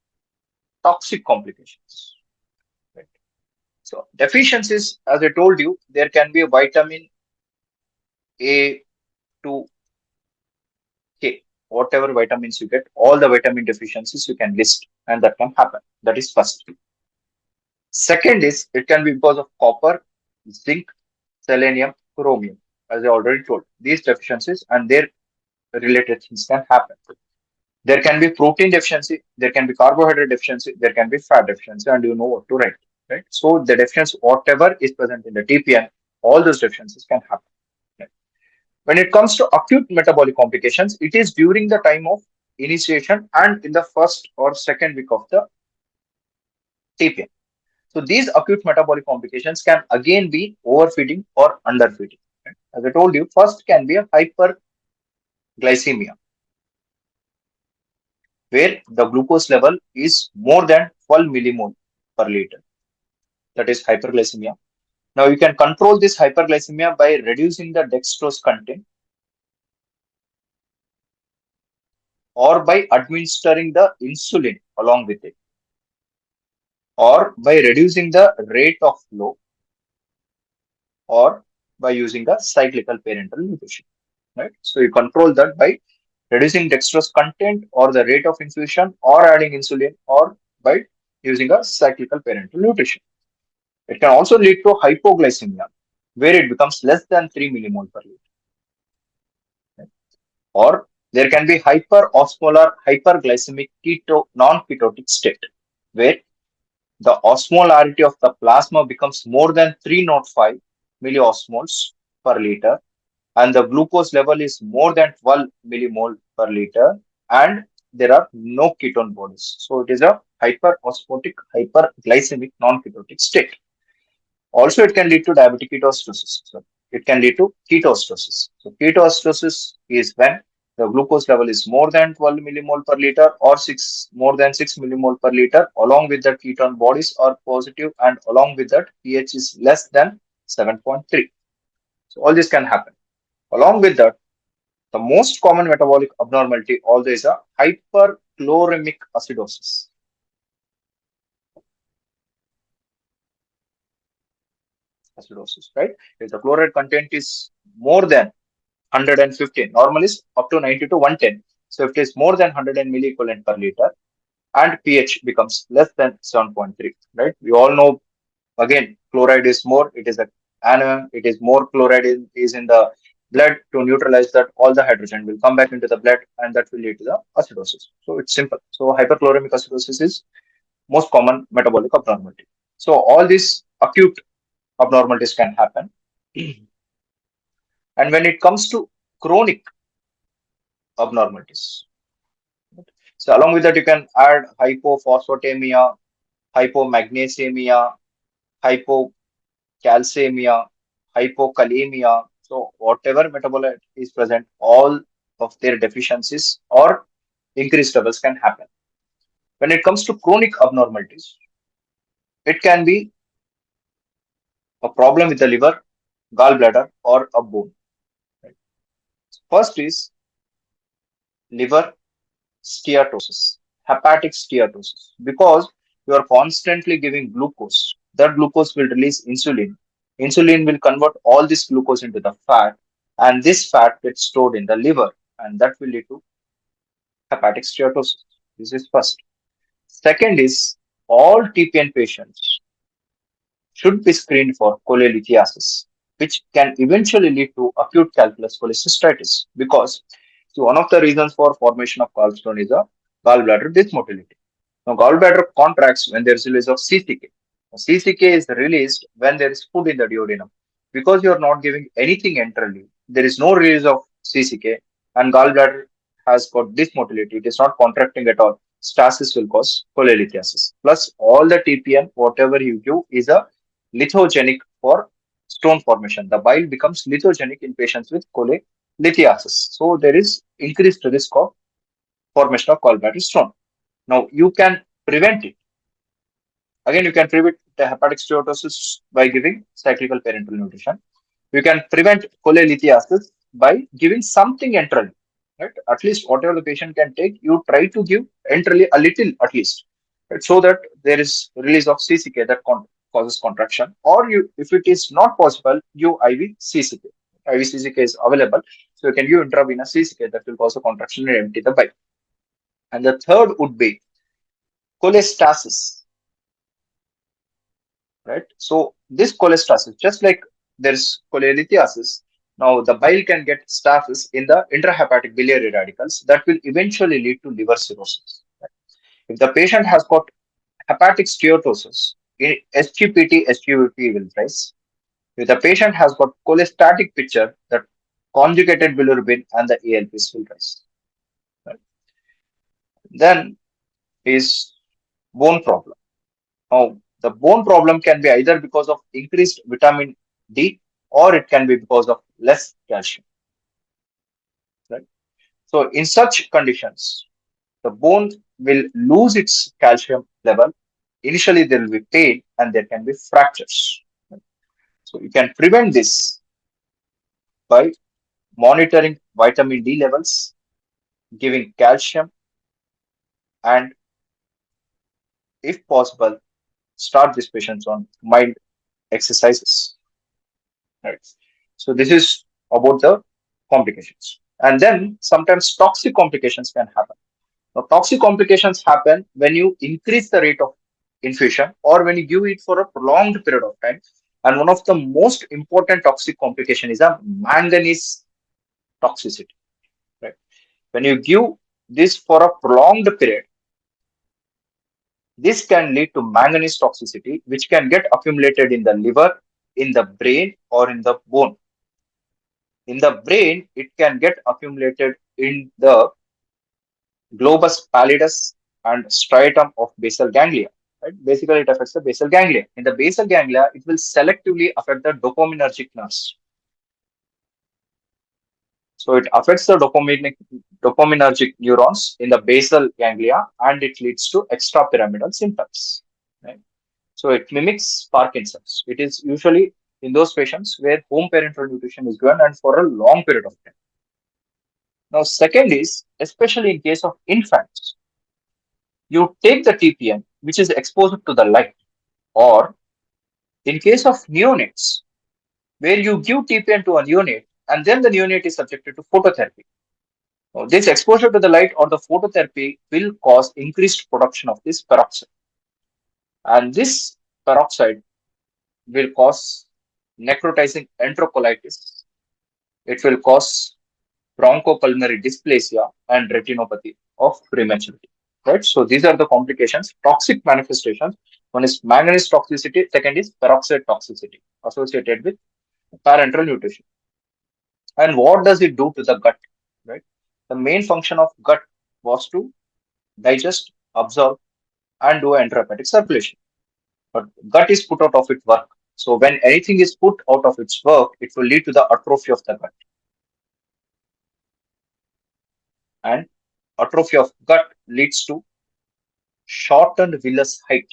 toxic complications. Right? So deficiencies, as I told you, there can be vitamin A to K, whatever vitamins you get, all the vitamin deficiencies you can list, and that can happen. That is first. Second is it can be because of copper, zinc, selenium, chromium, as I already told. These deficiencies and their related things can happen. There can be protein deficiency, there can be carbohydrate deficiency, there can be fat deficiency, and you know what to write, right? So the deficiency, whatever is present in the TPN, all those deficiencies can happen. Right? When it comes to acute metabolic complications, it is during the time of initiation and in the first or second week of the TPN. So these acute metabolic complications can again be overfeeding or underfeeding. Right? As I told you, first can be a hyperglycemia, where the glucose level is more than 12 millimole per liter. That is hyperglycemia. Now you can control this hyperglycemia by reducing the dextrose content or by administering the insulin along with it, or by reducing the rate of flow, or by using the cyclical parenteral nutrition. Right? So you control that by reducing dextrose content or the rate of infusion or adding insulin or by using a cyclical parenteral nutrition. It can also lead to hypoglycemia where it becomes less than 3 millimole per liter. Right? Or there can be hyperosmolar hyperglycemic non-ketotic state where the osmolarity of the plasma becomes more than 305 milliosmoles per liter and the glucose level is more than 12 millimole per liter and there are no ketone bodies. So it is a hyperosmotic hyperglycemic non-ketotic state. Also, it can lead to diabetic ketoacidosis. So it can lead to ketoacidosis. So ketoacidosis is when the glucose level is more than 12 millimole per liter or more than 6 millimole per liter, along with the ketone bodies are positive, and along with that pH is less than 7.3. So all this can happen. Along with that, the most common metabolic abnormality also is a hyperchloremic acidosis. Acidosis, right? If the chloride content is more than 115, normal is up to 90 to 110. So if it is more than 100 milliequivalent per liter and pH becomes less than 7.3, right? We all know again, chloride is more, it is a anion, it is more chloride is in the blood to neutralize that all the hydrogen will come back into the blood and that will lead to the acidosis. So it's simple. So hyperchloremic acidosis is most common metabolic abnormality. So all these acute abnormalities can happen. And when it comes to chronic abnormalities, so along with that, you can add hypophosphatemia, hypomagnesemia, hypocalcemia, hypokalemia. So whatever metabolite is present, all of their deficiencies or increased levels can happen. When it comes to chronic abnormalities, it can be a problem with the liver, gallbladder, or a bone. Right? First is liver steatosis, hepatic steatosis, because you are constantly giving glucose. That glucose will release insulin. Insulin will convert all this glucose into the fat, and this fat gets stored in the liver, and that will lead to hepatic steatosis. This is first. Second is all TPN patients should be screened for cholelithiasis, which can eventually lead to acute calculus cholecystitis because so one of the reasons for formation of gallstone is a gallbladder dysmotility. Now, gallbladder contracts when there is release of CCK. CCK is released when there is food in the duodenum. Because you are not giving anything enterally, there is no release of CCK, and gallbladder has got dysmotility. It is not contracting at all. Stasis will cause cholelithiasis. Plus, all the TPN, whatever you give, is a lithogenic for stone formation. The bile becomes lithogenic in patients with cholelithiasis. So, there is increased risk of formation of gallbladder stone. Now, you can prevent it. Again, you can prevent the hepatic steatosis by giving cyclical parenteral nutrition. You can prevent cholelithiasis by giving something enterally. Right? At least whatever the patient can take, you try to give enterally a little at least, right? So that there is release of CCK that causes contraction. Or you, if it is not possible, give IV CCK. IV CCK is available, so you can give intravenous CCK that will cause a contraction and empty the bile. And the third would be cholestasis, right? So this cholestasis, just like there's cholelithiasis, now the bile can get stasis in the intrahepatic biliary radicals that will eventually lead to liver cirrhosis. Right? If the patient has got hepatic steatosis, SGPT, SGVP will rise. If the patient has got cholestatic picture, that conjugated bilirubin and the ALPs will rise. Right? Then is bone problem. Now, the bone problem can be either because of increased vitamin D or it can be because of less calcium. Right? So, in such conditions, the bone will lose its calcium level. Initially, there will be pain and there can be fractures. Right? So, you can prevent this by monitoring vitamin D levels, giving calcium, and if possible, start these patients on mild exercises. Right. So this is about the complications. And then sometimes toxic complications can happen. Now, toxic complications happen when you increase the rate of infusion or when you give it for a prolonged period of time. And one of the most important toxic complication is a manganese toxicity. Right. When you give this for a prolonged period, this can lead to manganese toxicity, which can get accumulated in the liver, in the brain, or in the bone. In the brain, it can get accumulated in the globus pallidus and striatum of basal ganglia. Right? Basically, it affects the basal ganglia. In the basal ganglia, it will selectively affect the dopaminergic nerves. So it affects the dopaminergic neurons in the basal ganglia and it leads to extrapyramidal symptoms. Right? So it mimics Parkinson's. It is usually in those patients where home parenteral nutrition is given and for a long period of time. Now, second is, especially in case of infants, you take the TPN, which is exposed to the light, or in case of neonates, where you give TPN to a neonate and then the neonate is subjected to phototherapy. Now, this exposure to the light or the phototherapy will cause increased production of this peroxide. And this peroxide will cause necrotizing enterocolitis. It will cause bronchopulmonary dysplasia and retinopathy of prematurity. Right? So these are the complications, toxic manifestations. One is manganese toxicity, second is peroxide toxicity associated with parenteral nutrition. And what does it do to the gut? Right? The main function of gut was to digest, absorb, and do enterohepatic circulation. But gut is put out of its work. So when anything is put out of its work, it will lead to the atrophy of the gut. And atrophy of gut leads to shortened villus height,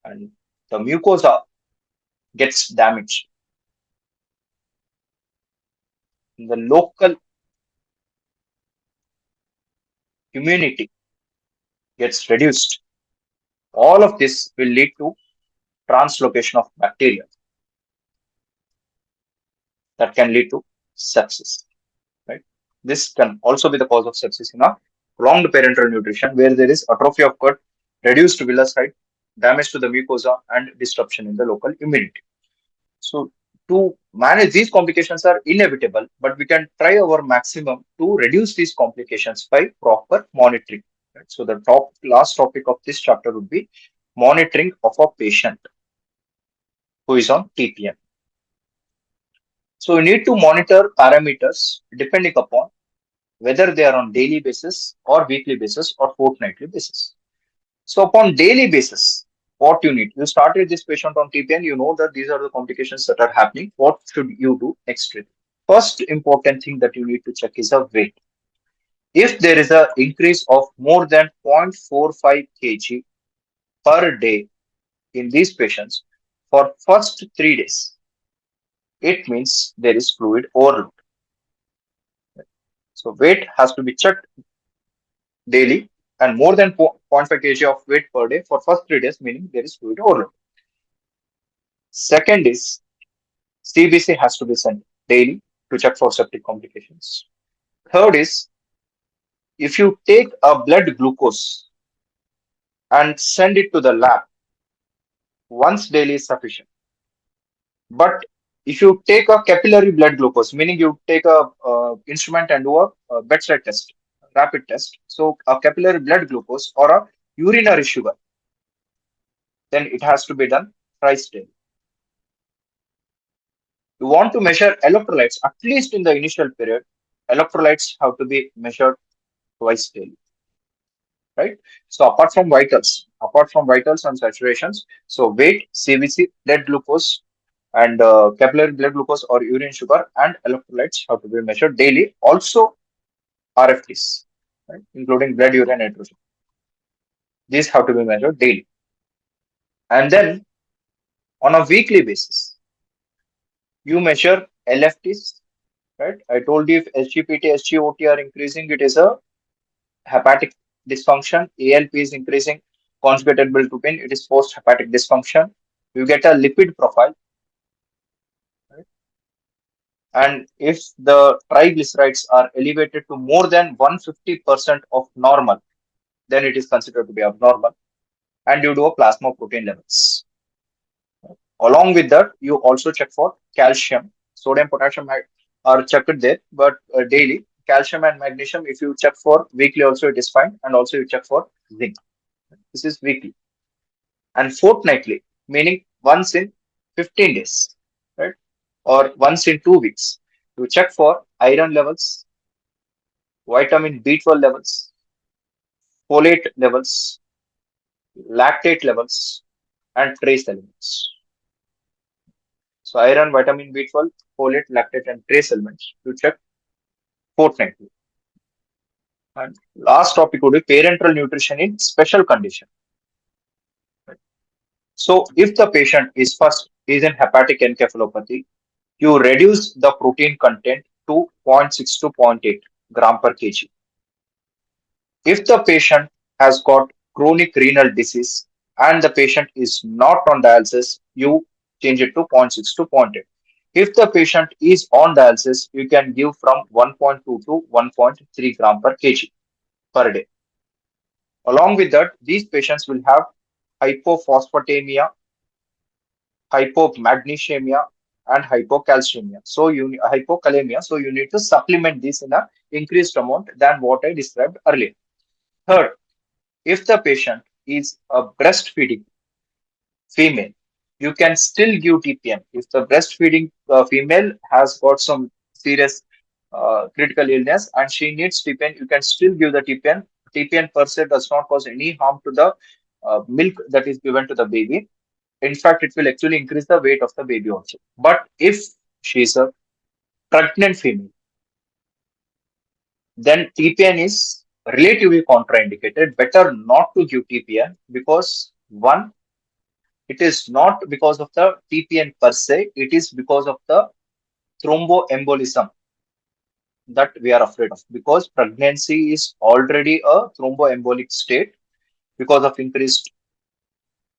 and the mucosa gets damaged. The local immunity gets reduced. All of this will lead to translocation of bacteria that can lead to sepsis. Right? This can also be the cause of sepsis in a prolonged parenteral nutrition where there is atrophy of gut, reduced villus height, damage to the mucosa, and disruption in the local immunity. So to manage these complications are inevitable, but we can try our maximum to reduce these complications by proper monitoring. Right? So the last topic of this chapter would be monitoring of a patient who is on TPN. So we need to monitor parameters depending upon whether they are on daily basis or weekly basis or fortnightly basis. So upon daily basis, what you need, you started this patient on TPN, you know that these are the complications that are happening. What should you do next week? First important thing that you need to check is the weight. If there is an increase of more than 0.45 kg per day in these patients for first 3 days, it means there is fluid overload. So weight has to be checked daily and more than 0.5 kg of weight per day for first 3 days, meaning there is fluid overload. Second is CBC has to be sent daily to check for septic complications. Third is if you take a blood glucose and send it to the lab, once daily is sufficient. But if you take a capillary blood glucose, meaning you take a instrument and do a bedside test, rapid test, so a capillary blood glucose or a urinary sugar, then it has to be done thrice daily. You want to measure electrolytes, at least in the initial period, electrolytes have to be measured twice daily. right? So apart from vitals and saturations, so weight, CVC, blood glucose, and capillary blood glucose or urine sugar and electrolytes have to be measured daily. Also RFTs, right? Including blood urine nitrogen. These have to be measured daily. And then on a weekly basis, you measure LFTs, right? I told you if SGPT, SGOT are increasing, it is a hepatic dysfunction. ALP is increasing, conjugated bilirubin, it is post hepatic dysfunction. You get a lipid profile, right? And if the triglycerides are elevated to more than 150% of normal, then it is considered to be abnormal. And you do a plasma protein levels. Along with that, you also check for calcium, sodium, potassium are checked there, but daily calcium and magnesium. If you check for weekly, also it is fine, and also you check for zinc. This is weekly and fortnightly, meaning once in 15 days, right, or once in 2 weeks. You check for iron levels, vitamin B12 levels, folate levels, lactate levels, and trace elements. So iron, vitamin B12, folate, lactate, and trace elements. You check fortnightly. And last topic would be parenteral nutrition in special condition. So if the patient is in hepatic encephalopathy, you reduce the protein content to zero point 0.6 to zero point 0.8 gram per kg. If the patient has got chronic renal disease and the patient is not on dialysis, you change it to zero point 0.6 to zero point 0.8. If the patient is on dialysis, you can give from 1.2 to 1.3 gram per kg per day. Along with that, these patients will have hypophosphatemia, hypomagnesemia, and hypocalcemia. So hypokalemia. So you need to supplement this in a increased amount than what I described earlier. Third, if the patient is a breastfeeding female, you can still give TPN. If the breastfeeding female has got some serious critical illness and she needs TPN, you can still give the TPN. TPN per se does not cause any harm to the milk that is given to the baby. In fact, it will actually increase the weight of the baby also. But if she is a pregnant female, then TPN is relatively contraindicated. Better not to give TPN because one, it is not because of the TPN per se, it is because of the thromboembolism that we are afraid of. Because pregnancy is already a thromboembolic state because of increased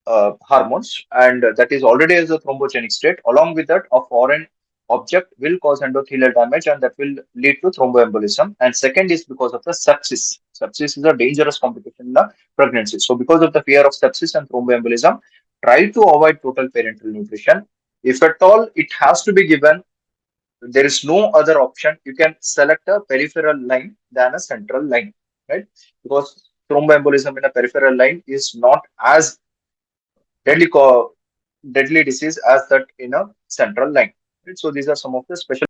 hormones, and that is already as a thrombogenic state. Along with that, a foreign object will cause endothelial damage, and that will lead to thromboembolism. And second is because of the sepsis. Sepsis is a dangerous complication in the pregnancy. So, because of the fear of sepsis and thromboembolism, try to avoid total parenteral nutrition. If at all it has to be given, there is no other option. You can select a peripheral line than a central line, right? Because thromboembolism in a peripheral line is not as deadly deadly disease as that in a central line. Right? So these are some of the special